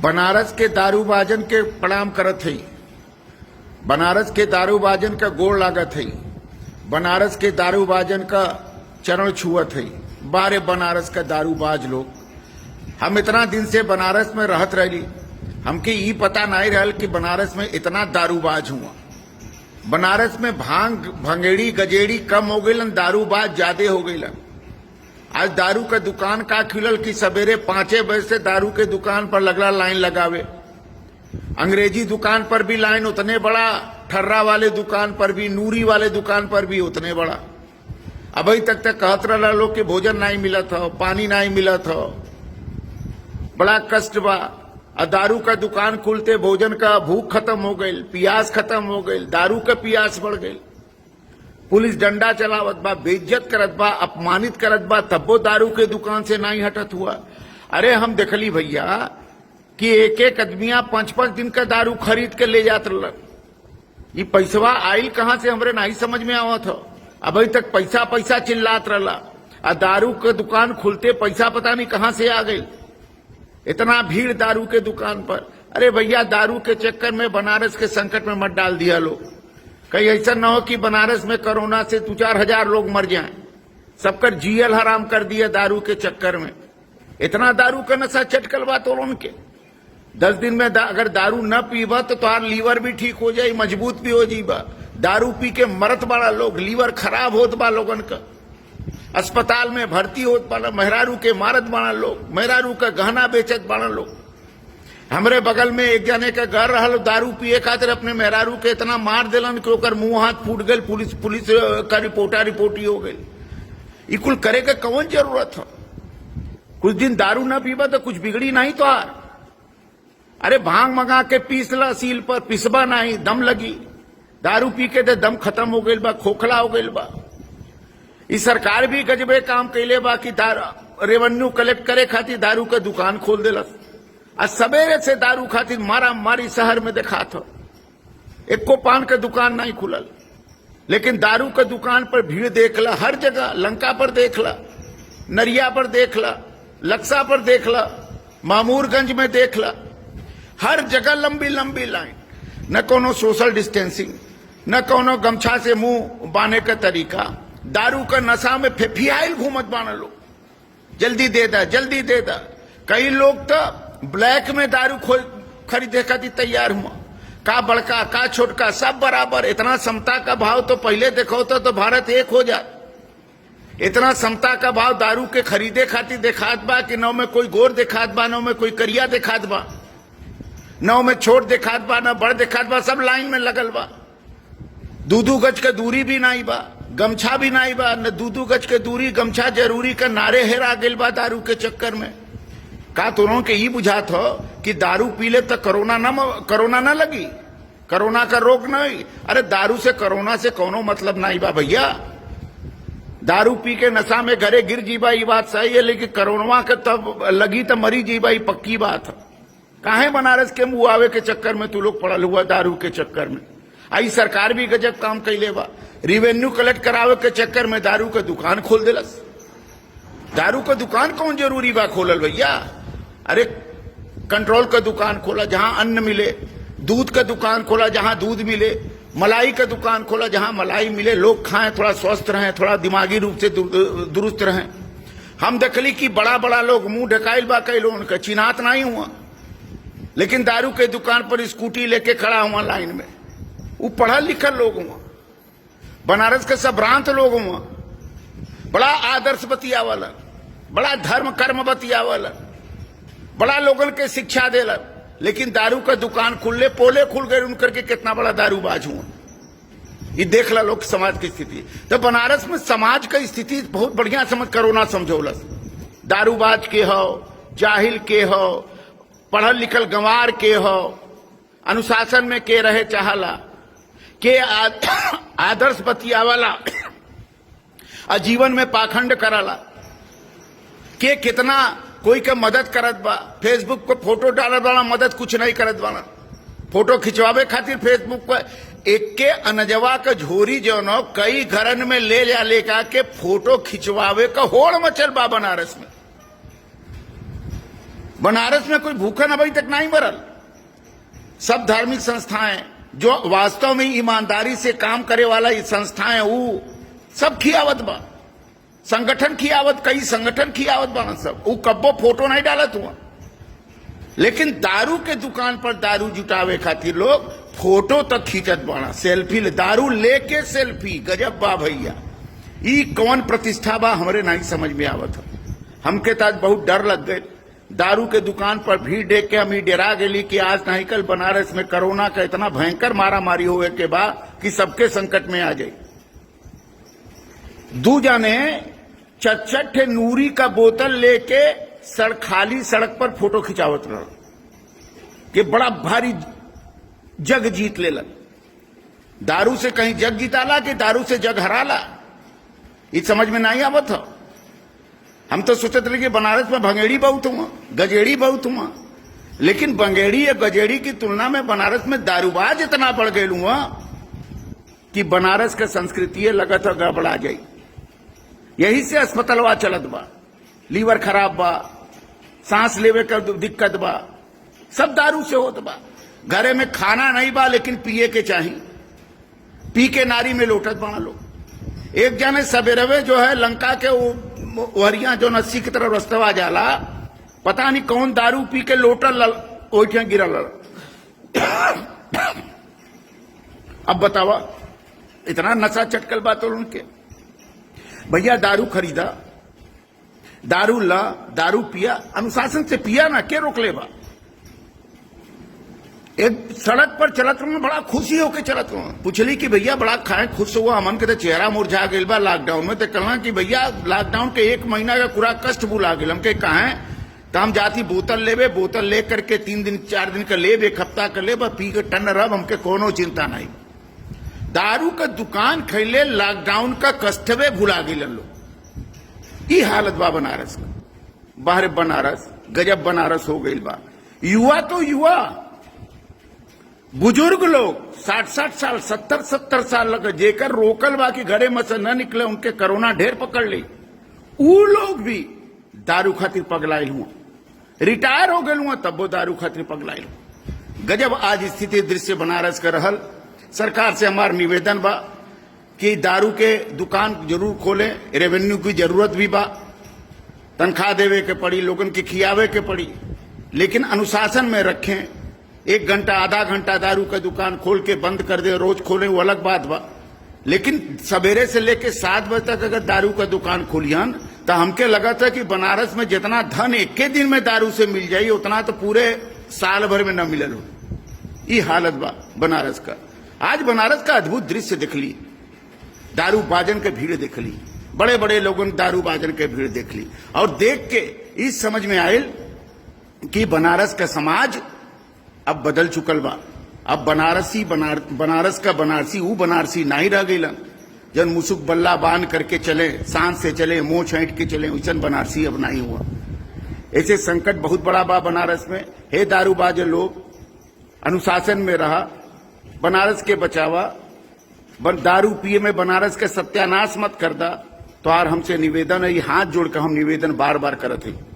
बनारस के दारूबाजन के प्रणाम करत हई, बनारस के दारूबाजन का गोड़ लागत हई, बनारस के दारूबाजन का चरण छुअत हई। बारे बनारस का दारूबाज लोग, हम इतना दिन से बनारस में रहत रही, हमके ई पता नहीं रहल कि बनारस में इतना दारूबाज हुआ। बनारस में भांग भंगेड़ी गजेड़ी कम हो गई, दारूबाज ज्यादा हो गई। आज दारू का दुकान का खुलल कि सवेरे 5 बजे से दारू के दुकान पर लगला लाइन लगावे। अंग्रेजी दुकान पर भी लाइन उतने बड़ा, ठर्रा वाले दुकान पर भी, नूरी वाले दुकान पर भी उतने बड़ा। अभी तक कहत रहा लोग के भोजन नहीं मिलत हो, पानी नहीं मिलत हो, बड़ा कष्ट बा। दारू का दुकान खुलते भोजन का भूख खत्म हो गई, प्यास खत्म हो गई, दारू का प्यास बढ़ गई। पुलिस डंडा चलावत बा, बेइज्जत करत बा, अपमानित करत बा, तब्बो दारू के दुकान से नहीं हटत हुआ। अरे हम देखली भैया कि एक एक आदमिया 5-5 दिन का दारू खरीद के ले जात रहा। ये पैसवा आयल कहां से हमरे नहीं समझ में आवत हो। अभी तक पैसा पैसा चिल्लात रहा, दारू के दुकान खुलते पैसा पता नहीं कहां से आ गई। इतना भीड़ दारू के दुकान पर। अरे भैया दारू के चक्कर में बनारस के संकट में मत डाल दिया लोग। कहीं ऐसा न हो कि बनारस में कोरोना से 2-4 हजार लोग मर जाएं। सबकर जीएल हराम कर दिया दारू के चक्कर में। इतना दारू का नशा चटकल बा तो उनके 10 दिन में अगर दारू न पीबा तो तुम्हार लीवर भी ठीक हो जाये, मजबूत भी हो जाइबा। दारू पी के मरत बड़ा लोग, लीवर खराब होत बा लोगन का, अस्पताल में भर्ती होत बा, मेहरारू के मारत बड़ा लोग, मेहरारू का गहना बेचत बड़ा लोग। हमरे बगल में एक जने का घर रहल, दारू पिए खातिर अपने मेहरारू के इतना मार दिलन कि ओकर मुंह हाथ फूट गए। पुलिस का रिपोर्टी हो गई। ये कुल करे का कौन जरूरत है? कुछ दिन दारू ना पीबा तो कुछ बिगड़ी नहीं तो यार। अरे भांग मंगा के पीसला सील पर, पिसबा नहीं, दम लगी। दारू पी के तो दम खत्म हो गई बा, खोखला हो गई बा। इस सरकार भी गजबे काम कैले बा कि रेवेन्यू कलेक्ट करे खातिर दारू का दुकान खोल दिलस। आज सवेरे से दारू खातिर मारा मारी शहर में देखा था। एको पान का दुकान नहीं खुलल, लेकिन दारू का दुकान पर भीड़ देखला हर जगह। लंका पर देखला, नरिया पर देखला, लक्सा पर देखला, मामूरगंज में देखला, हर जगह लंबी लंबी लाइन। न कोनो सोशल डिस्टेंसिंग, न कोनो गमछा से मुंह बांधने का तरीका। दारू का नशा में फियाइल घूमत बाना लोग, जल्दी दे दा, जल्दी दे दा। कई लोग तो ब्लैक में दारू खरीदे खातिर तैयार हुआ। का बड़का का छोटका सब बराबर। इतना समता का भाव तो पहले देखो तो भारत एक हो जात। इतना समता का भाव दारू के खरीदे खातिर देखात बा कि नौ में कोई गोर देखात बा, नौ में कोई करिया देखात बा, नौ में छोट देखात बा, न बड़ देखात बा। सब लाइन में लगल बा। 2-2 गज का दूरी भी नहीं बा, गमछा भी नहीं बा। न 2-2 गज के दूरी गमछा जरूरी का नारे हेरा गेल बा दारू के चक्कर में। का तुरों के ये बुझात हो कि दारू पी ले तो कोरोना ना लगी, कोरोना का रोग नहीं। अरे दारू से कोरोना से कोनो मतलब नहीं बा भैया। दारू पी के नशा में घरे गिर जीबा ये बात सही है, लेकिन कोरोना के तब लगी तो मरी जीबा ये पक्की बात है। काहे बनारस के मुंह आवे के चक्कर में तू लोग पड़ल हुआ दारू के चक्कर में। आई सरकार भी गजब काम कैले बा। रेवेन्यू कलेक्ट करावे के चक्कर में दारू का दुकान खोल दिलस। दारू का दुकान कौन जरूरी बा खोलल भैया? अरे कंट्रोल का दुकान खोला जहां अन्न मिले, दूध का दुकान खोला जहां दूध मिले, मलाई का दुकान खोला जहां मलाई मिले, लोग खाएं, थोड़ा स्वस्थ रहें, थोड़ा दिमागी रूप से दुरुस्त रहें। हम देखली कि बड़ा बड़ा लोग मुंह ढकाइल बा, कई लोगों का चिन्हात नहीं हुआ, लेकिन दारू के दुकान पर स्कूटी लेके खड़ा हुआ लाइन में। वो पढ़ल लिखल लोग हुआ, बनारस के संभ्रांत लोग हुआ, बड़ा आदर्श बतियावल, बड़ा धर्म कर्म बतियावल, बड़ा लोगन के शिक्षा देला। लेकिन दारू का दुकान खुलले पोले खुल गए उनकर के कितना बड़ा दारूबाज हुआ। ये देख ला लोग समाज की स्थिति। तो बनारस में समाज का स्थिति बहुत बढ़िया समझ कोरोना समझौलस। दारूबाज के हो, जाहिल के हो, पढ़ल लिखल गंवार के हो, अनुशासन में के रहे चाहला, के आदर्श बतियावाला, जीवन में पाखंड कराला, के कितना कोई के मदद करत बा। फेसबुक पर फोटो डालत वाला मदद कुछ नहीं करत वाला। फोटो खिंचवावे खातिर फेसबुक पर एक के अनजवा का झोरी जो न कई घरन में ले जा लेका के फोटो खिंचवावे का होड़ मचल बा बनारस में। बनारस में कोई भूखन अभी तक नहीं मरल। सब धार्मिक संस्थाएं जो वास्तव में ईमानदारी से काम करे वाला ये संस्थाएं वो सब खियावत बा, संगठन खियावत, कई संगठन खियावत बा, सब वो कब्बो फोटो नहीं डालत हुआ। लेकिन दारू के दुकान पर दारू जुटावे खातिर लोग फोटो तक खींचत बाड़ा, सेल्फी ले, दारू लेके सेल्फी। गजब बा भैया, ई कौन प्रतिष्ठा बा हमरे नहीं समझ में आवत। हमके तो आज बहुत डर लग गए। दारू के दुकान पर भीड़ देख के हम ही डरा गेली कि आज नहीं कल बनारस में कोरोना का इतना भयंकर मारा मारी हुए के बाद कि सबके संकट में आ जाए। दू जाने चट नूरी का बोतल लेके खाली सड़क पर फोटो खिंचावत रह कि बड़ा भारी जग जीत लेलन। दारू से कहीं जग जीताला कि दारू से जग हराला, ये समझ में नहीं आवत हो। हम तो सोचते रहे कि बनारस में भंगेड़ी बहुत हुआ, गजेड़ी बहुत हुआ, लेकिन बंगेड़ी या गजेड़ी की तुलना में बनारस में दारूबाज इतना बढ़ गए हुआ कि बनारस का संस्कृति लगत गड़बड़ा जाई। यही से अस्पतालवा चलत बा, लीवर खराब बा, सांस लेवे का दिक्कत बा, सब दारू से होत बा। घरे में खाना नहीं बा लेकिन पिए के चाहिए, पी के नारी में लोटत बा लोग। एक जाने सवेरवे जो है लंका के वरिया जो नस्सी की तरफ रस्तवा जाला, पता नहीं कौन दारू पी के लोटल ओठिया गिरल। अब बतावा इतना नशा चटकल बात उनके। भैया दारू खरीदा, दारू ला, दारू पिया, अनुशासन से पिया ना, के रोक ले बा। एक सड़क पर चलत रहा, बड़ा खुशी होके चलत रहा, पूछली कि भैया बड़ा खाए खुश हुआ, हमन के तो चेहरा मुरझा गया बा लॉकडाउन में। तो कहना कि भैया लॉकडाउन के 1 महीना का पूरा कष्ट भुला गए। हम के कहा तो हम जाती बोतल लेवे, बोतल ले करके 3 दिन 4 दिन का लेब, 1 हफ्ता का लेब, पी के टन रब, हमके कोनो चिंता नहीं। दारू का दुकान खैले लॉकडाउन का कष्टवे भुला गए लोग। ई हालत बा बनारस का। बाहर बनारस गजब बनारस हो गई बा। युवा तो युवा, बुजुर्ग लोग 60-60 साल 70-70 साल लगे जेकर रोकल बा कि घरे में से न निकले, उनके कोरोना ढेर पकड़ ली। ऊ लोग भी दारू खातिर पगलाइल हुआ, रिटायर हो गए हुआ तब वो दारू खातिर पगलाइल हुआ। गजब आज स्थिति दृश्य बनारस का रहल। सरकार से हमार निवेदन बा कि दारू के दुकान जरूर खोले, रेवेन्यू की जरूरत भी बा, तनख्वाह देवे के पड़ी, लोगन के खियावे के पड़ी, लेकिन अनुशासन में रखें। 1 घंटा आधा घंटा दारू का दुकान खोल के बंद कर दे, रोज खोले वो अलग बात बा, लेकिन सवेरे से लेके 7 बजे तक अगर दारू का दुकान खोलियन तो हमके लगा था कि बनारस में जितना धन 1 दिन में दारू से मिल जाये उतना तो पूरे साल भर में न मिलल हो। ये हालत बा बनारस का। आज बनारस का अद्भुत दृश्य देख ली, दारू बाजन के भीड़ देख ली, बड़े बड़े लोगों ने दारू बाजन के भीड़ देख ली, और देख के इस समझ में आयल कि बनारस का समाज अब बदल चुकल बा। अब बनारस का बनारसी वो बनारसी नहीं रह गई। जन मुसुक बल्ला बांध करके चले, सांस से चले, मुंह छांट के चले, वैसन बनारसी अब नहीं हुआ। ऐसे संकट बहुत बड़ा बा बनारस में। हे दारूबाज लोग, अनुशासन में रहा, बनारस के बचावा, दारू पिए में बनारस के सत्यानाश मत कर दा। तो यार हमसे निवेदन है, हाथ जोड़ कर हम निवेदन बार बार करते हैं।